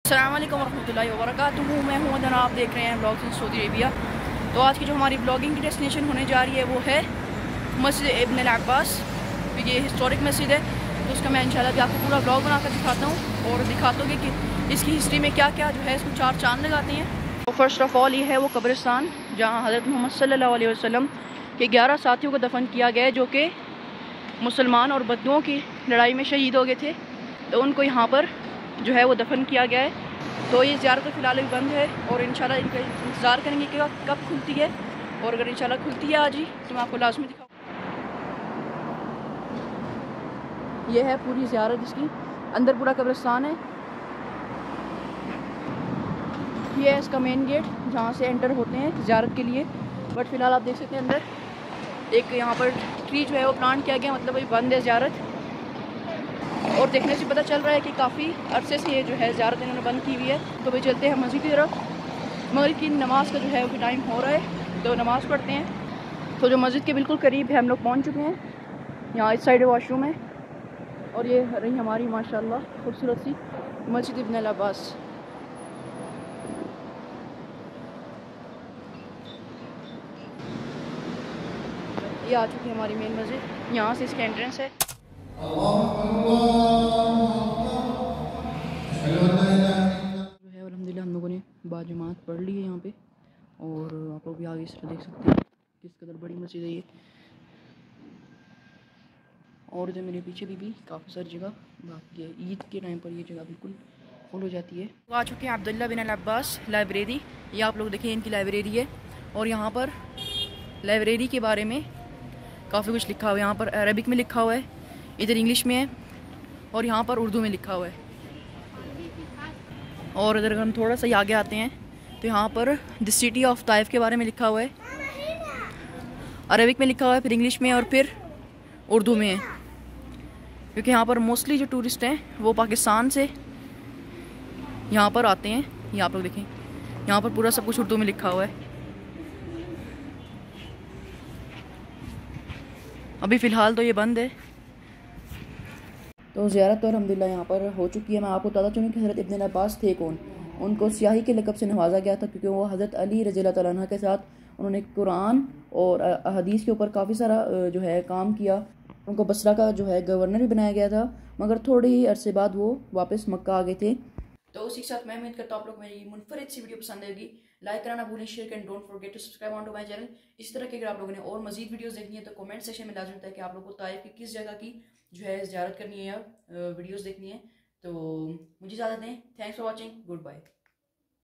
अस्सलाम वालेकुम रहमतुल्लाहि व बरकातुहू। मैं हूं अदन, आप देख रहे हैं ब्लॉग्स इन सऊदी अरेबिया। तो आज की जो हमारी ब्लॉगिंग की डेस्टिनेशन होने जा रही है वो है मस्जिद इब्न अब्बास। ये हिस्टोरिक मस्जिद है, तो उसका मैं इंशाल्लाह भी आपको पूरा ब्लॉग बनाकर दिखाता हूँ और दिखाता हूँ कि इसकी हिस्ट्री में क्या क्या जो है इसको चार चांद लगाते हैं। तो फर्स्ट ऑफ़ ऑल ये है वो कब्रिस्तान जहाँ हज़रत मोहम्मद सल्लल्लाहु अलैहि वसल्लम के 11 साथियों को दफन किया गया है, जो कि मुसलमान और बद्दुओं की लड़ाई में शहीद हो गए थे। तो उनको यहाँ पर जो है वो दफन किया गया है। तो ये ज़ियारत तो फ़िलहाल अभी बंद है और इंशाल्लाह इनका इंतज़ार करेंगे कि कब खुलती है, और अगर इंशाल्लाह खुलती है आज ही तो मैं आपको लाजमी दिखाऊँ। ये है पूरी ज़ियारत, इसकी अंदर पूरा कब्रिस्तान है। ये है इसका मेन गेट जहाँ से एंटर होते हैं ज़ियारत के लिए। बट फ़िलहाल आप देख सकते हैं अंदर एक यहाँ पर ट्री जो है वो प्लांट किया गया, मतलब अभी बंद है ज़ियारत। और देखने से पता चल रहा है कि काफ़ी अरसे से ये जो है ज़ियारत इन्होंने बंद की हुई है। तो भाई चलते हैं मस्जिद की तरफ। मगरिब की नमाज़ का जो है वो टाइम हो रहा है, तो नमाज़ पढ़ते हैं। तो जो मस्जिद के बिल्कुल करीब है हम लोग पहुँच चुके हैं। यहाँ इस साइड वॉशरूम है और ये रही हमारी माशाल्लाह खूबसूरत सी मस्जिद इब्न अब्बास। ये आ चुकी है हमारी मेन मस्जिद, यहाँ से इसका एंट्रेंस है। जो है अल्हम्दुलिल्लाह हम लोगों ने बाजमात पढ़ ली है यहाँ पे, और आप लोग भी आगे इस तरह देख सकते हैं किस कदर बड़ी मस्जिद है ये। और जो मेरे पीछे भी काफ़ी सारी जगह बाकी है। ईद के टाइम पर ये जगह बिल्कुल फुल हो जाती है। तो आ चुके हैं अब्दुल्ला बिन अल अब्बास लाइब्रेरी। ये आप लोग देखें इनकी लाइब्रेरी है, और यहाँ पर लाइब्रेरी के बारे में काफ़ी कुछ लिखा हुआ है। यहाँ पर अरबिक में लिखा हुआ है, इधर इंग्लिश में है, और यहाँ पर उर्दू में लिखा हुआ है। और अगर हम थोड़ा सा आगे आते हैं तो यहाँ पर द सिटी ऑफ ताइफ के बारे में लिखा हुआ है। अरबिक में लिखा हुआ है, फिर इंग्लिश में, और फिर उर्दू में है। क्योंकि यहाँ पर मोस्टली जो टूरिस्ट हैं वो पाकिस्तान से यहाँ पर आते हैं। ये आप लोग देखें, यहाँ पर पूरा सब कुछ उर्दू में लिखा हुआ है। अभी फ़िलहाल तो ये बंद है। तो ज़ियारत तो अल्हम्दुलिल्लाह यहाँ पर हो चुकी है। मैं आपको बताता चलूँ कि हज़रत इब्न अब्बास थे कौन। उनको स्याही के लक़ब से नवाजा गया था क्योंकि वो हज़रत अली रज़ियल्लाहु तआला अन्हु के साथ उन्होंने कुरान और हदीस के ऊपर काफ़ी सारा जो है काम किया। उनको बसरा का जो है गवर्नर भी बनाया गया था, मगर थोड़े ही अरसे बाद वो वापस मक्का आ गए थे। तो उसी के साथ मैं उम्मीद करता हूँ आप लोग मेरी मुनफरिद सी वीडियो पसंद आएगी। लाइक कराना भूलें, शेयर करें, don't forget to subscribe on to my channel. इस तरह के अगर आप लोगों ने और मजीद वीडियोस देखनी है तो कमेंट सेक्शन में लाजमी बताएं कि आप लोग को ताइफ की किस जगह की जो है ज़ियारत करनी है या वीडियोस देखनी है। तो मुझे इजाज़त दें। Thanks for watching, good bye.